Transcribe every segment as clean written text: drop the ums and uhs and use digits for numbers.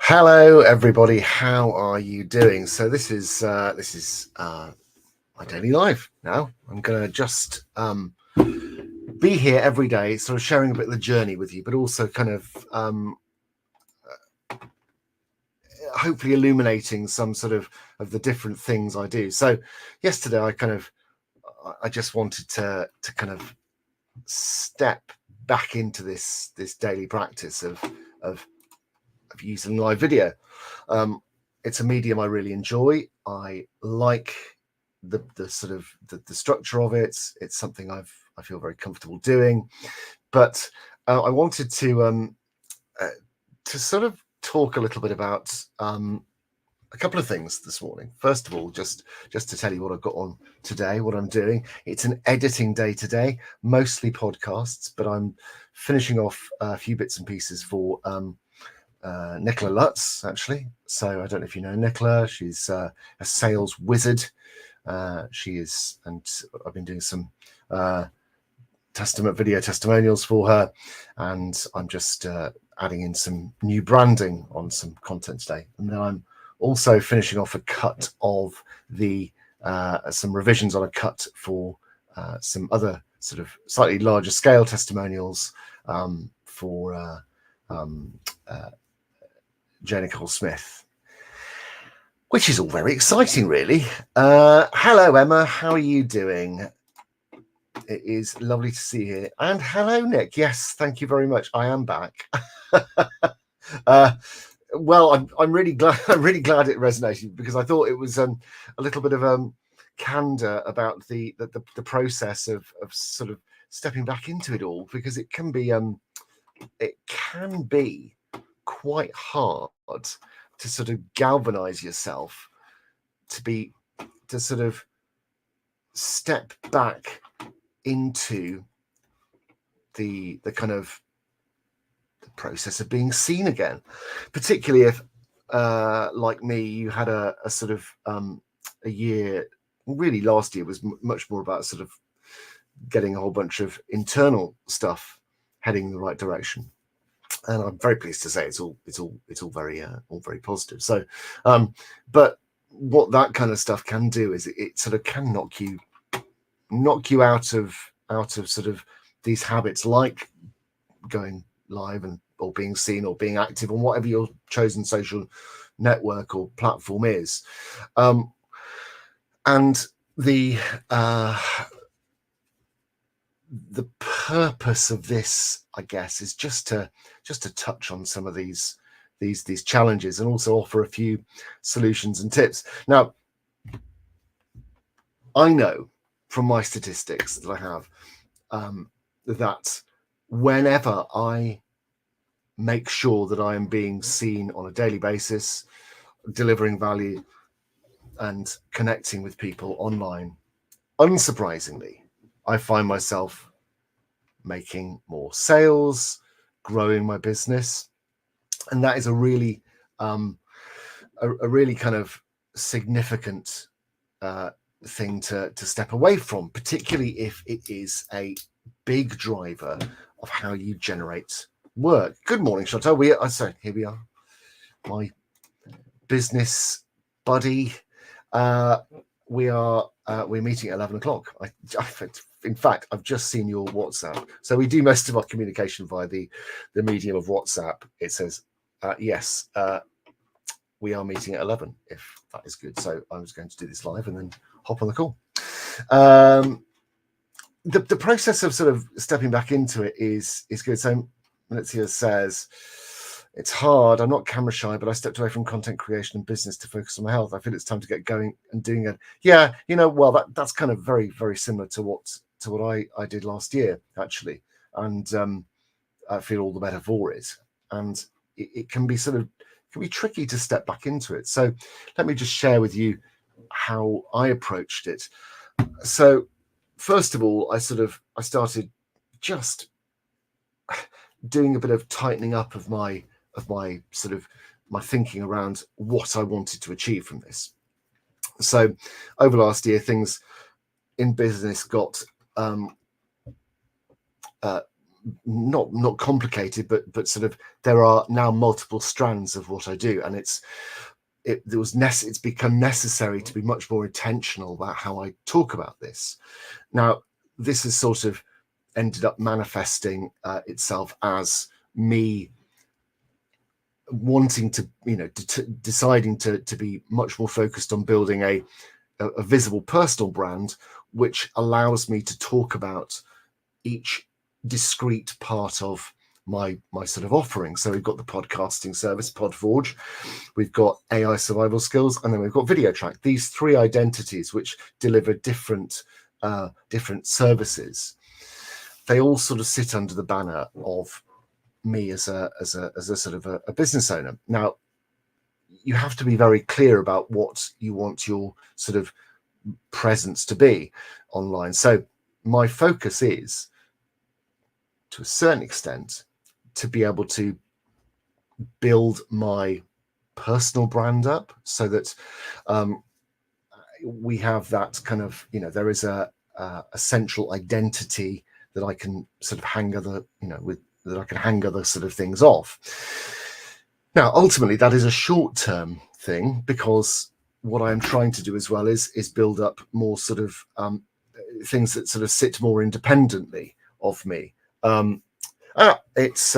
Hello, everybody. How are you doing? So this is my daily life now. I'm going to just be here every day, sort of sharing a bit of the journey with you, but also kind of hopefully illuminating some sort of the different things I do. So yesterday, I just wanted to kind of step back into this daily practice of using live video. It's a medium I really enjoy. I like the sort of the structure of it. It's something I feel very comfortable doing. But I wanted to sort of talk a little bit about a couple of things this morning. First of all, just to tell you what I've got on today, what I'm doing. It's an editing day today, mostly podcasts, but I'm finishing off a few bits and pieces for Nicola Lutz, actually. So I don't know if you know Nicola. She's a sales wizard. She is, and I've been doing some video testimonials for her, and I'm just adding in some new branding on some content today. And then I'm also finishing off a cut of some revisions on a cut for some other sort of slightly larger scale testimonials for Jane Nicole Smith, which is all very exciting, really. Hello, Emma. How are you doing? It is lovely to see you here. And hello, Nick. Yes, thank you very much. I am back. Well, I'm really glad. I'm really glad it resonated, because I thought it was a little bit of candor about the process of sort of stepping back into it all, because it can be quite hard to sort of galvanize yourself to sort of step back into the kind of the process of being seen again, particularly if like me, you had a sort of a year, really last year was much more about sort of getting a whole bunch of internal stuff heading in the right direction. And I'm very pleased to say it's all very positive. So, but what that kind of stuff can do is it sort of can knock you out of sort of these habits, like going live or being seen or being active on whatever your chosen social network or platform is. And the purpose of this, I guess, is just to touch on some of these challenges and also offer a few solutions and tips. Now, I know from my statistics that I have that whenever I make sure that I am being seen on a daily basis, delivering value and connecting with people online, unsurprisingly, I find myself making more sales, growing my business, and that is a really kind of significant thing to step away from, particularly if it is a big driver of how you generate work. Good morning, Chantal. Here we are, my business buddy. We're meeting at 11 o'clock. In fact, I've just seen your WhatsApp. So we do most of our communication via the medium of WhatsApp. It says, yes, we are meeting at 11, if that is good. So I was going to do this live and then hop on the call. The process of sort of stepping back into it is good. So Melizia says, it's hard. I'm not camera shy, but I stepped away from content creation and business to focus on my health. I feel it's time to get going and doing it. Yeah, well, that's kind of very, very similar to what I did last year, actually. And I feel all the better for it. And it can be tricky to step back into it. So let me just share with you how I approached it. So first of all, I started just doing a bit of tightening up of my thinking around what I wanted to achieve from this. So over last year, things in business got not complicated, but sort of there are now multiple strands of what I do, and it's become necessary to be much more intentional about how I talk about this. Now, this has sort of ended up manifesting itself as me wanting to, deciding to be much more focused on building a visible personal brand, which allows me to talk about each discrete part of my sort of offering. So we've got the podcasting service, Podforge, we've got AI survival skills, and then we've got Video Track. These three identities, which deliver different services, they all sort of sit under the banner of me as a sort of a business owner. Now, you have to be very clear about what you want your sort of presence to be online. So my focus is, to a certain extent, to be able to build my personal brand up so that we have that kind of, there is a central identity that I can sort of hang other, that I can hang other sort of things off. Now, ultimately, that is a short-term thing, because what I'm trying to do as well is build up more sort of things that sort of sit more independently of me. It's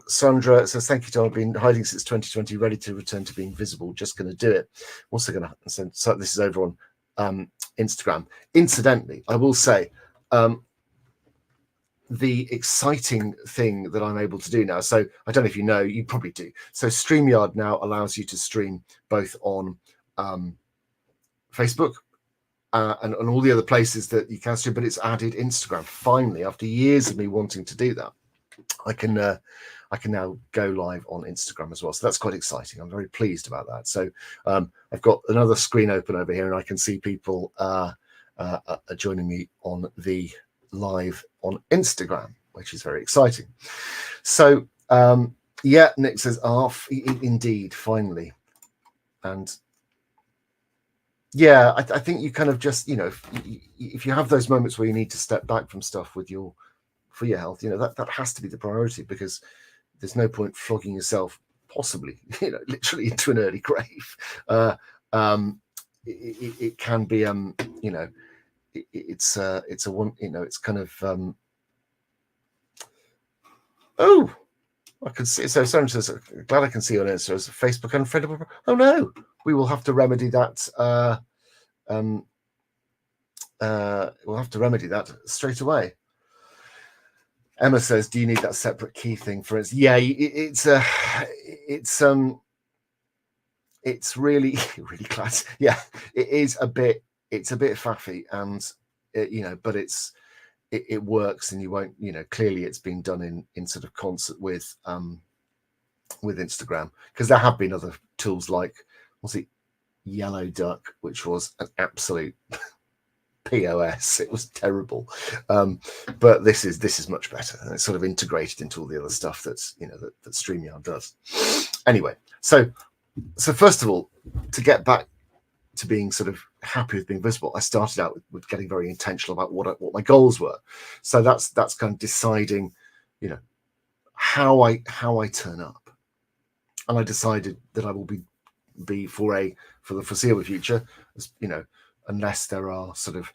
Sandra says, thank you, Tom. I've been hiding since 2020, ready to return to being visible. Just going to do it. I'm also going to send, so this is over on Instagram. Incidentally, I will say, the exciting thing that I'm able to do now, so I don't know if you know, you probably do. So StreamYard now allows you to stream both on Facebook and all the other places that you can stream, but it's added Instagram. Finally, after years of me wanting to do that, I can now go live on Instagram as well. So that's quite exciting. I'm very pleased about that. So I've got another screen open over here, and I can see people joining me on the live on Instagram, which is very exciting. So yeah, Nick says, indeed, finally. And yeah, I think you kind of just, if you have those moments where you need to step back from stuff for your health, that has to be the priority, because there's no point flogging yourself, possibly, literally into an early grave. It can be, it's a one, it's kind of, oh, I can see. So someone says, glad I can see on Insta as a Facebook unfriendable. Oh no, we will have to remedy that. We'll have to remedy that straight away. Emma says, do you need that separate key thing for instance? Yeah, it's really really class. Yeah, it's a bit faffy, and but it works, and you won't, clearly it's been done in sort of concert with Instagram, because there have been other tools like, was it Yellow Duck, which was an absolute POS. It was terrible, but this is much better, and it's sort of integrated into all the other stuff that's that StreamYard does. Anyway, so first of all, to get back to being sort of happy with being visible, I started out with getting very intentional about what my goals were. So that's kind of deciding, how I turn up, and I decided that I will be for the foreseeable future, as unless there are sort of,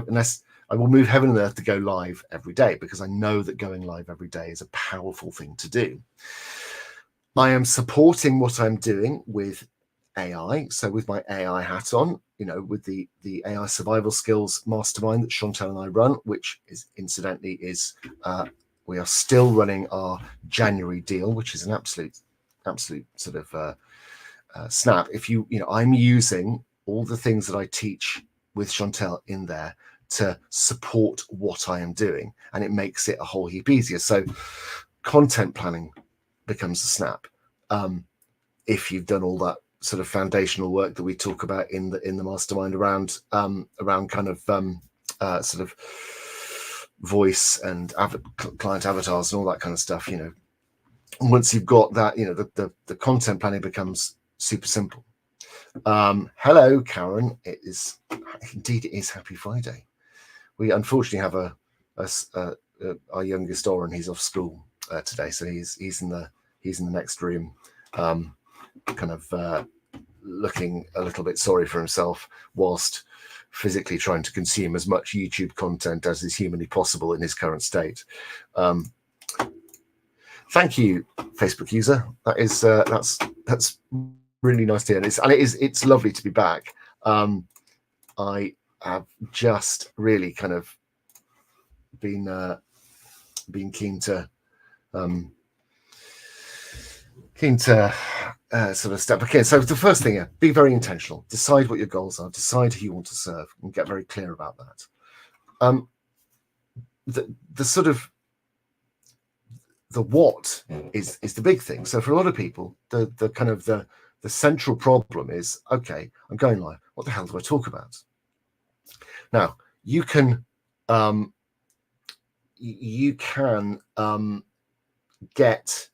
unless I will move heaven and earth to go live every day, because I know that going live every day is a powerful thing to do. I am supporting what I'm doing with AI. So with my AI hat on, with the AI survival skills mastermind that Chantal and I run, which is incidentally we are still running our January deal, which is an absolute sort of snap. If I'm using all the things that I teach with Chantal in there to support what I am doing, and it makes it a whole heap easier. So content planning becomes a snap. If you've done all that sort of foundational work that we talk about in the mastermind around kind of sort of voice and client avatars and all that kind of stuff, once you've got that, the content planning becomes super simple. Hello, Karen. It is Happy Friday. We unfortunately have a our youngest Oren, he's off school today, so he's in the next room, kind of looking a little bit sorry for himself whilst physically trying to consume as much YouTube content as is humanly possible in his current state. Thank you, Facebook user. That is that's really nice to hear, and it's lovely to be back. I have just really kind of been keen to sort of step back in. So the first thing, be very intentional. Decide what your goals are. Decide who you want to serve, and get very clear about that. The sort of the what is the big thing. So for a lot of people, the kind of the central problem is, okay, I'm going live. What the hell do I talk about? Now you can get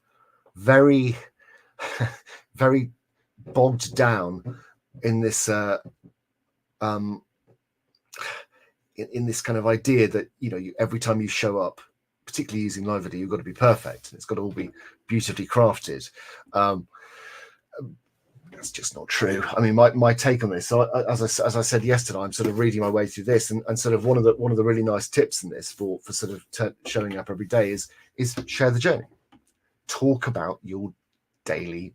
very very bogged down in this in this kind of idea that every time you show up, particularly using live video, you've got to be perfect. It's got to all be beautifully crafted. That's just not true. I mean, my take on this. So as I said yesterday, I'm sort of reading my way through this, and sort of one of the really nice tips in this for sort of showing up every day is share the journey. Talk about your daily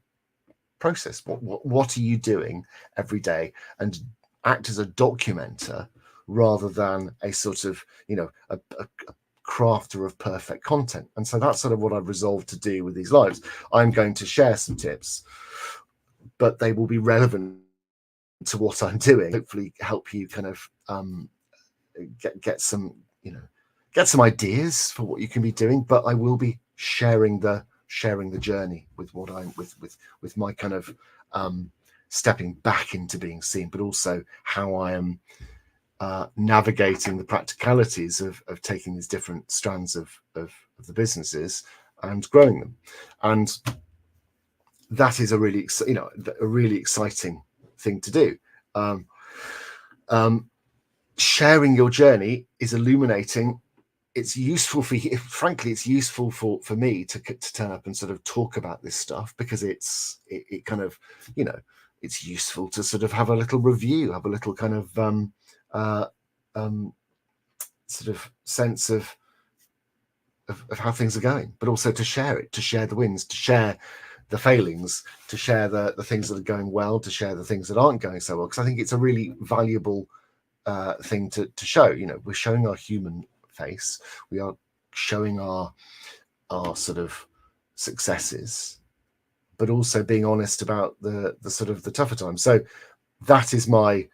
process. What are you doing every day, and act as a documenter rather than a sort of a crafter of perfect content. And so that's sort of what I've resolved to do with these lives. I'm going to share some tips, but they will be relevant to what I'm doing. Hopefully help you kind of get some ideas for what you can be doing. But I will be sharing the journey with what I'm with my kind of stepping back into being seen, but also how I am navigating the practicalities of taking these different strands of the businesses and growing them. And that is a really exciting thing to do. Sharing your journey is illuminating. It's useful for you. Frankly, it's useful for me to turn up and sort of talk about this stuff, because it kind of, it's useful to sort of have a little review, have a little kind of sort of sense of how things are going, but also to share it, to share the wins, to share the failings, to share the things that are going well, to share the things that aren't going so well, because I think it's a really valuable thing to show. We're showing our human face, we are showing our sort of successes, but also being honest about the sort of the tougher times. So that is my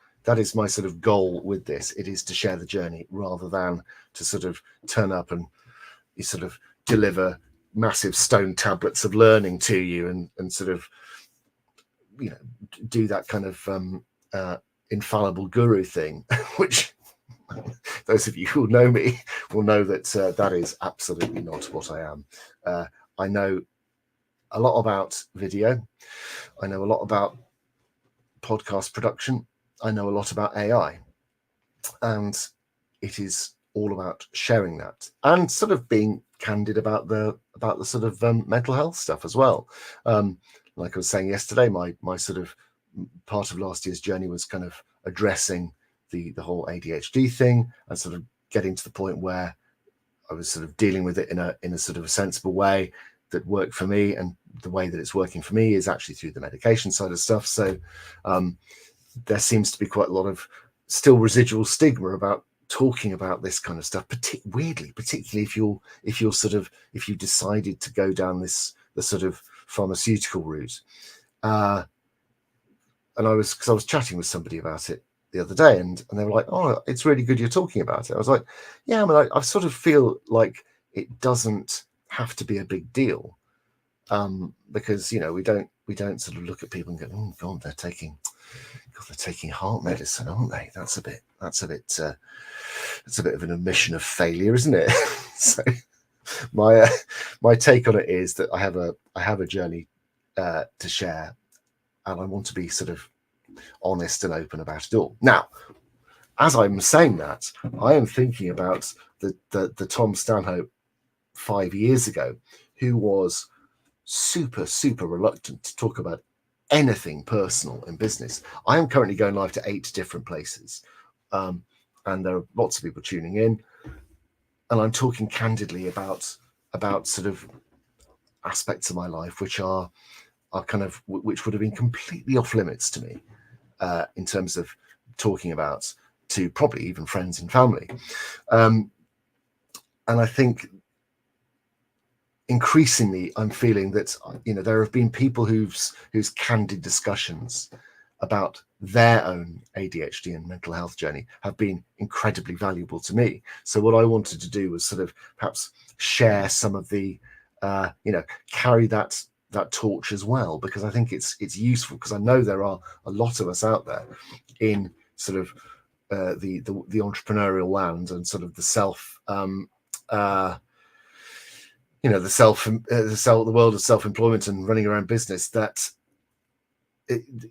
sort of goal with this. It is to share the journey rather than to sort of turn up and you sort of deliver massive stone tablets of learning to you and sort of do that kind of infallible guru thing, which those of you who know me will know that that is absolutely not what I am. I know a lot about video. I know a lot about podcast production. I know a lot about AI, and it is all about sharing that and sort of being candid about the sort of mental health stuff as well. Like I was saying yesterday, my sort of part of last year's journey was kind of addressing the whole ADHD thing and sort of getting to the point where I was sort of dealing with it in a sort of a sensible way that worked for me, and the way that it's working for me is actually through the medication side of stuff. So there seems to be quite a lot of still residual stigma about talking about this kind of stuff, particularly if you decided to go down the sort of pharmaceutical route. And I was chatting with somebody about it the other day, and they were like, "Oh, it's really good you're talking about it." I was like, "Yeah, I mean, I sort of feel like it doesn't have to be a big deal, because we don't sort of look at people and go, oh God, they're taking heart medicine, aren't they? That's a bit of an admission of failure, isn't it?" So my take on it is that I have a journey to share, and I want to be sort of honest and open about it all. Now, as I'm saying that, I am thinking about the Tom Stanhope 5 years ago, who was super reluctant to talk about anything personal in business. I am currently going live to 8 different places, and there are lots of people tuning in, and I'm talking candidly about sort of aspects of my life which are kind of, which would have been completely off limits to me in terms of talking about to probably even friends and family. And I think increasingly I'm feeling that, you know, there have been people whose candid discussions about their own ADHD and mental health journey have been incredibly valuable to me. So what I wanted to do was sort of perhaps share some of the, you know, carry that torch as well, because I think it's useful, because I know there are a lot of us out there in sort of the entrepreneurial land and sort of the self, you know, the world of self-employment and running your own business, that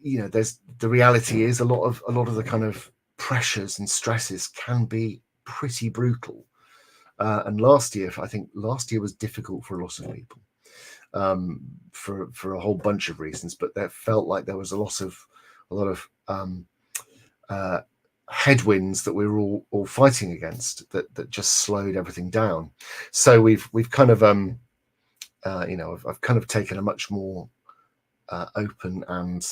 you know, there's, the reality is a lot of the kind of pressures and stresses can be pretty brutal. And I think last year was difficult for a lot of people, for a whole bunch of reasons, but there felt like there was a lot of headwinds that we were all fighting against, that just slowed everything down. So we've kind of you know, I've kind of taken a much more open and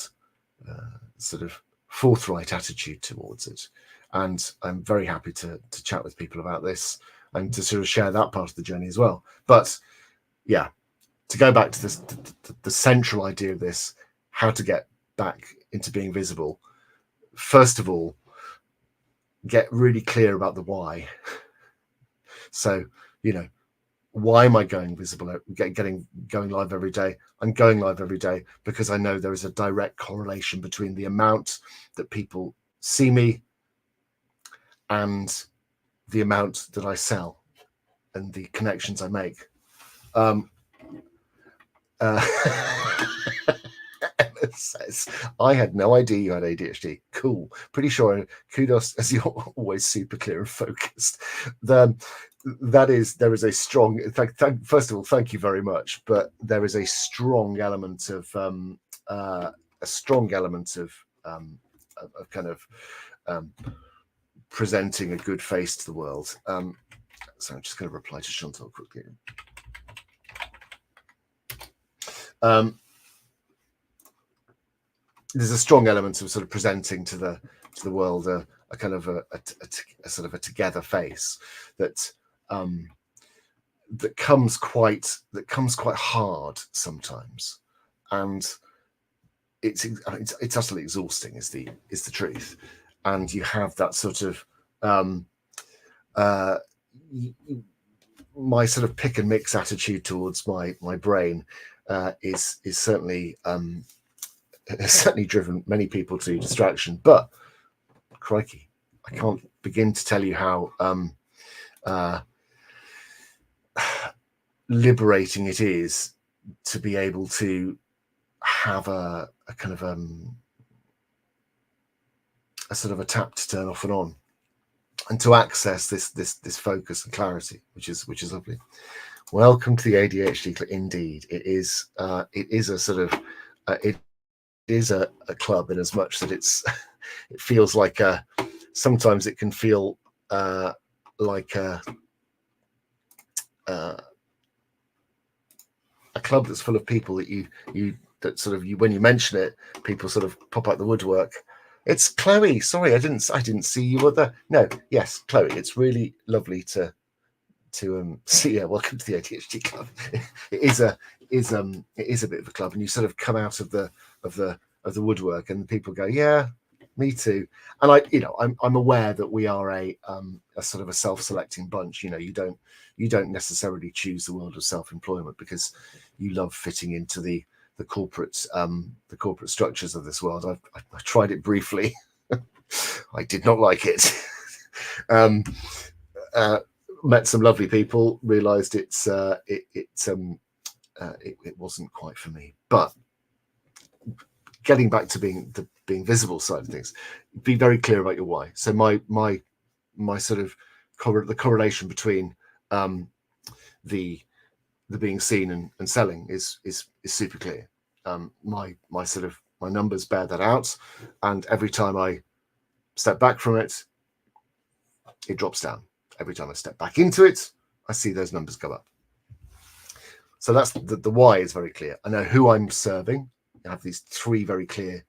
sort of forthright attitude towards it, and I'm very happy to chat with people about this and to sort of share that part of the journey as well. But yeah, to go back to this, the central idea of this, how to get back into being visible. First of all, get really clear about the why. So, you know, why am I going visible, going live every day? I'm going live every day because I know there is a direct correlation between the amount that people see me and the amount that I sell and the connections I make. Emma says, I had no idea you had ADHD. Cool. Pretty sure. Kudos, as you're always super clear and focused. There is a strong, first of all, thank you very much, but there is a strong element of kind of presenting a good face to the world. So I'm just going to reply to Chantal quickly. There's a strong element of sort of presenting to the world a kind of a sort of a together face that that comes quite hard sometimes, and it's utterly exhausting is the truth. And you have that sort of my sort of pick and mix attitude towards my brain is certainly has certainly driven many people to distraction. But crikey, I can't begin to tell you how liberating it is to be able to have a kind of a sort of a tap to turn off and on, and to access this focus and clarity, which is lovely. Welcome to the ADHD Club. Indeed, it is a sort of it is a club, in as much that it feels like sometimes it can feel like a club that's full of people that you sort of, when you mention it, people sort of pop out the woodwork. It's Chloe. Sorry, I didn't see you were there. No, yes, Chloe. It's really lovely to see you. Welcome to the ADHD Club. It is a bit of a club, and you sort of come out of the woodwork, and people go, yeah, me too. And I'm aware that we are a sort of a self-selecting bunch. You know, you don't necessarily choose the world of self-employment because you love fitting into the corporate structures of this world. I tried it briefly. I did not like it. Met some lovely people, realized it wasn't quite for me. But getting back to being visible side of things, be very clear about your why. So my sort of the correlation between the being seen and selling is super clear. My numbers bear that out, and every time I step back from it, it drops down. Every time I step back into it, I see those numbers go up. So that's the why is very clear. I know who I'm serving. I have these three very clear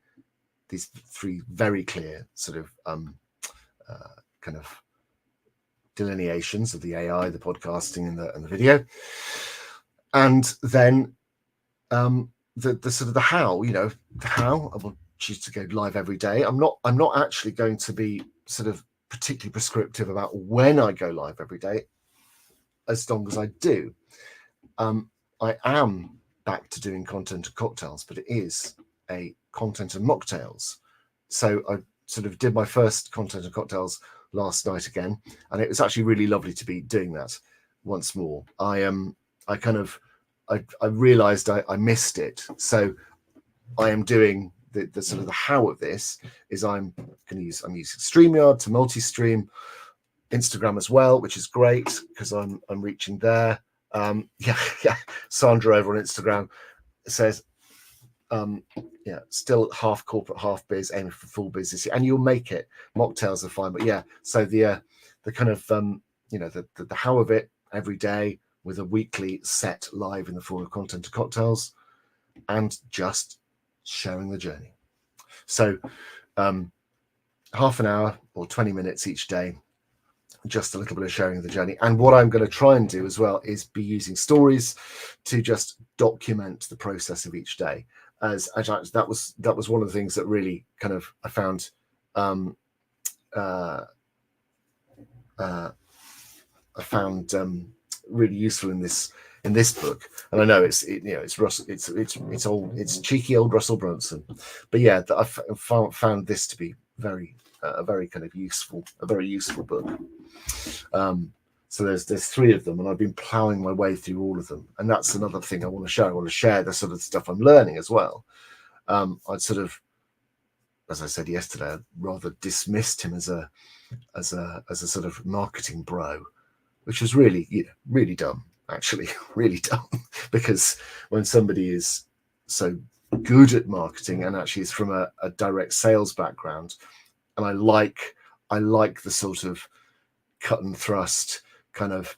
sort of kind of delineations of the AI, the podcasting, and the video, and then the sort of the how. How I will choose to go live every day. I'm not actually going to be sort of particularly prescriptive about when I go live every day, as long as I do. I am back to doing content and cocktails, but it is a content and mocktails. So I sort of did my first content and cocktails last night again, and it was actually really lovely to be doing that once more. I realized I missed it. So I am doing the sort of the how of this is I'm using StreamYard to multi-stream, Instagram as well, which is great because I'm reaching there. Sandra over on Instagram says, still half corporate, half biz, aiming for full business, and you'll make it. Mocktails are fine, but so the kind of the how of it every day with a weekly set live in the form of content to cocktails, and just sharing the journey. So half an hour or 20 minutes each day, just a little bit of sharing the journey. And what I'm going to try and do as well is be using stories to just document the process of each day. As that was one of the things that really kind of I found really useful in this book. And I know it's Russell, it's cheeky old Russell Brunson, but yeah, I've found this to be a very kind of useful book. So there's three of them, and I've been plowing my way through all of them. And that's another thing I want to share. I want to share the sort of stuff I'm learning as well. I'd sort of, as I said yesterday, I'd rather dismissed him as a sort of marketing bro, which was really dumb, actually, really dumb. Because when somebody is so good at marketing and actually is from a direct sales background, and I like the sort of cut and thrust kind of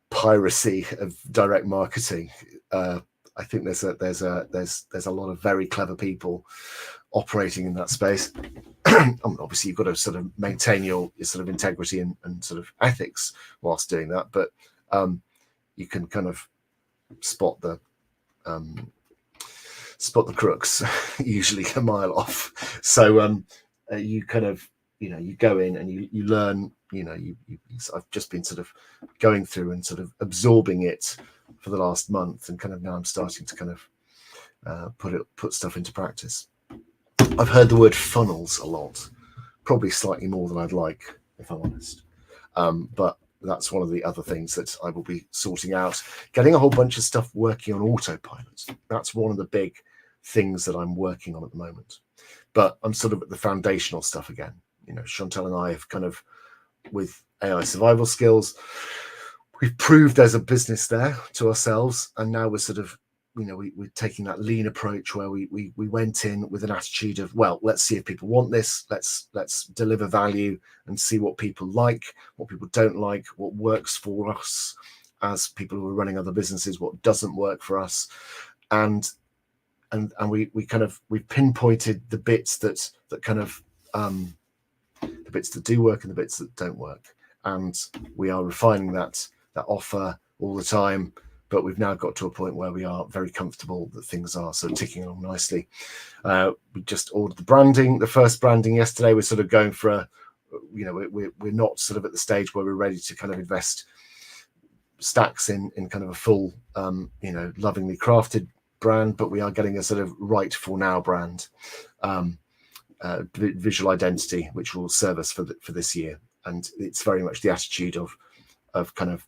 piracy of direct marketing. I think there's a lot of very clever people operating in that space. Obviously, you've got to sort of maintain your sort of integrity and sort of ethics whilst doing that, but you can kind of spot the crooks usually a mile off. So you kind of you go in and you learn. I've just been sort of going through and sort of absorbing it for the last month, and kind of now I'm starting to kind of put stuff into practice. I've heard the word funnels a lot, probably slightly more than I'd like, if I'm honest. But that's one of the other things that I will be sorting out, getting a whole bunch of stuff working on autopilot. That's one of the big things that I'm working on at the moment. But I'm sort of at the foundational stuff again. Chantal and I have kind of, with AI survival skills, we've proved there's a business there to ourselves, and now we're sort of, we're taking that lean approach where we went in with an attitude of, well, let's see if people want this, let's deliver value and see what people like, what people don't like, what works for us as people who are running other businesses, what doesn't work for us, and we pinpointed the bits that kind of the bits that do work and the bits that don't work, and we are refining that offer all the time. But we've now got to a point where we are very comfortable that things are sort of ticking along nicely. We just ordered the first branding yesterday. We're sort of going for we're not sort of at the stage where we're ready to kind of invest stacks in kind of a full lovingly crafted brand, but we are getting a sort of right for now brand, visual identity, which will serve us for this year. And it's very much the attitude of kind of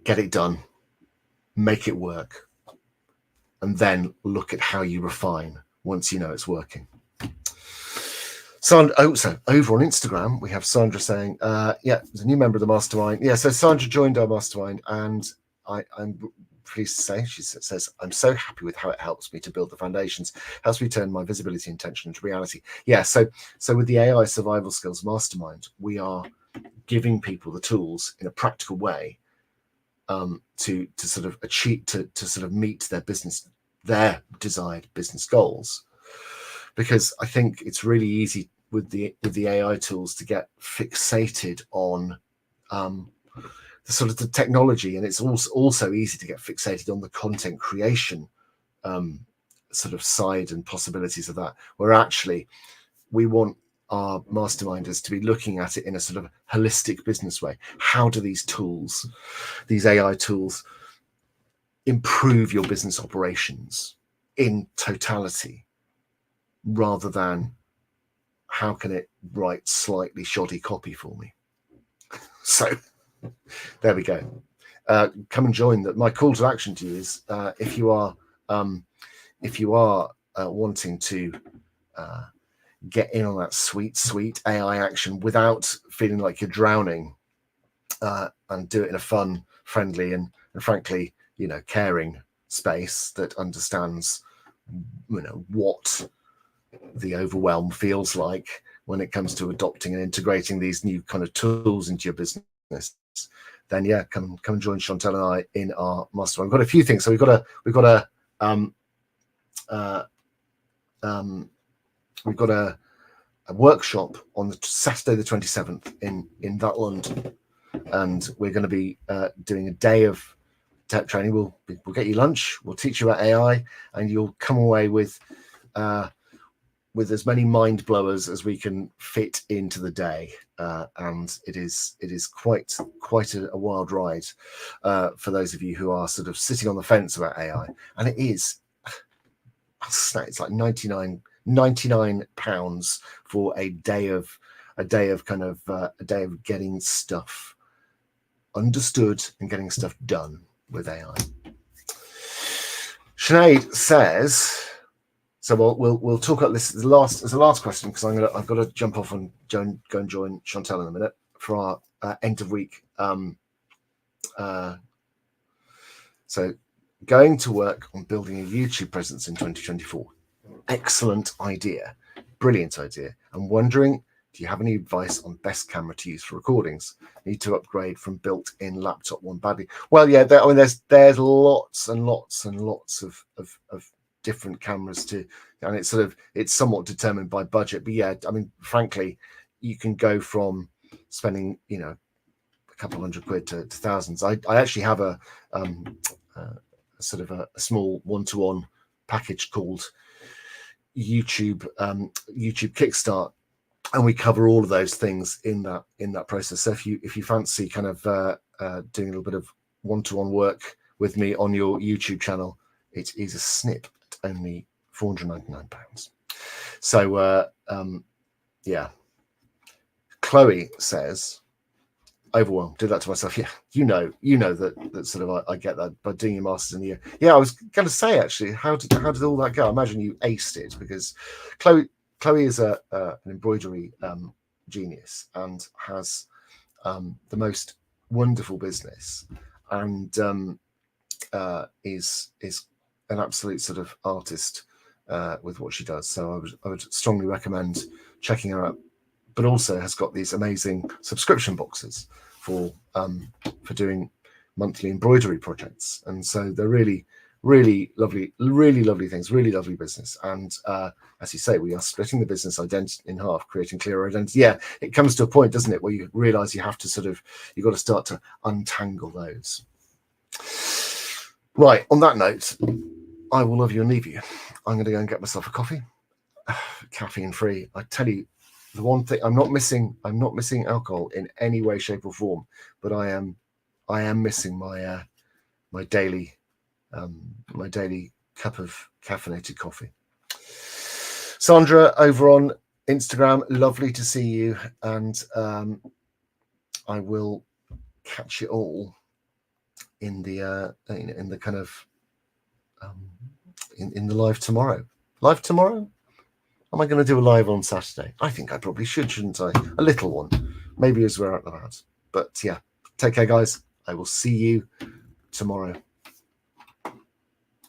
get it done, make it work, and then look at how you refine once you know it's working. So over on Instagram, we have Sandra saying, yeah, there's a new member of the mastermind. Yeah, so Sandra joined our mastermind, and I'm pleased to say, she says, I'm so happy with how it helps me to build the foundations, helps me turn my visibility intention into reality. Yeah, so with the AI Survival Skills Mastermind, we are giving people the tools in a practical way to sort of achieve, to sort of meet their desired business goals. Because I think it's really easy with the AI tools to get fixated on the sort of the technology, and it's also easy to get fixated on the content creation sort of side and possibilities of that, where actually we want our masterminders to be looking at it in a sort of holistic business way. How do these tools, these AI tools, improve your business operations in totality, rather than how can it write slightly shoddy copy for me? So there we go. Come and join that. My call to action to you is if you are wanting to get in on that sweet AI action without feeling like you're drowning, and do it in a fun, friendly, and frankly, caring space that understands, what the overwhelm feels like when it comes to adopting and integrating these new kind of tools into your business, then yeah, come and join Chantel and I in our mastermind. We've got a few things. So we've got a workshop on the Saturday the 27th in that London, and we're going to be doing a day of tech training. We'll get you lunch, we'll teach you about AI, and you'll come away with as many mind blowers as we can fit into the day, and it is quite a wild ride for those of you who are sort of sitting on the fence about AI. And it's like 99 pounds for a day of getting stuff understood and getting stuff done with AI. Sinead says, so we'll talk about this as the last question, because I've got to jump off and go and join Chantel in a minute for our end of week. So going to work on building a YouTube presence in 2024. Excellent idea, brilliant idea. I'm wondering, do you have any advice on best camera to use for recordings? Need to upgrade from built-in laptop one badly. Well, yeah, there's lots and lots and lots of different cameras to, and it's somewhat determined by budget. But yeah, I mean, frankly, you can go from spending a couple £100 to thousands. I actually have a sort of a small one-to-one package called YouTube Kickstart, and we cover all of those things in that process. So if you fancy kind of doing a little bit of one-to-one work with me on your YouTube channel, it is a snip at only £499. So yeah. Chloe says, overwhelmed, did that to myself. Yeah, you know that sort of I get that by doing your masters in the year. Yeah, I was going to say, actually, how did all that go? I imagine you aced it, because Chloe is an embroidery genius and has the most wonderful business, and is an absolute sort of artist with what she does. So I would strongly recommend checking her out. But also has got these amazing subscription boxes for doing monthly embroidery projects, and so they're really lovely things, really lovely business. And as you say, we are splitting the business identity in half, creating clearer identity. Yeah, it comes to a point, doesn't it, where you realize you've got to start to untangle those. Right, on that note, I will love you and leave you. I'm going to go and get myself a coffee, caffeine free. I tell you, the one thing, I'm not missing alcohol in any way, shape, or form, but I am missing my my daily cup of caffeinated coffee. Sandra over on Instagram, lovely to see you, and I will catch you all in the kind of in the live tomorrow. Am I going to do a live on Saturday? I think I probably should, shouldn't I? A little one, maybe as we're out and about. But yeah, take care, guys. I will see you tomorrow.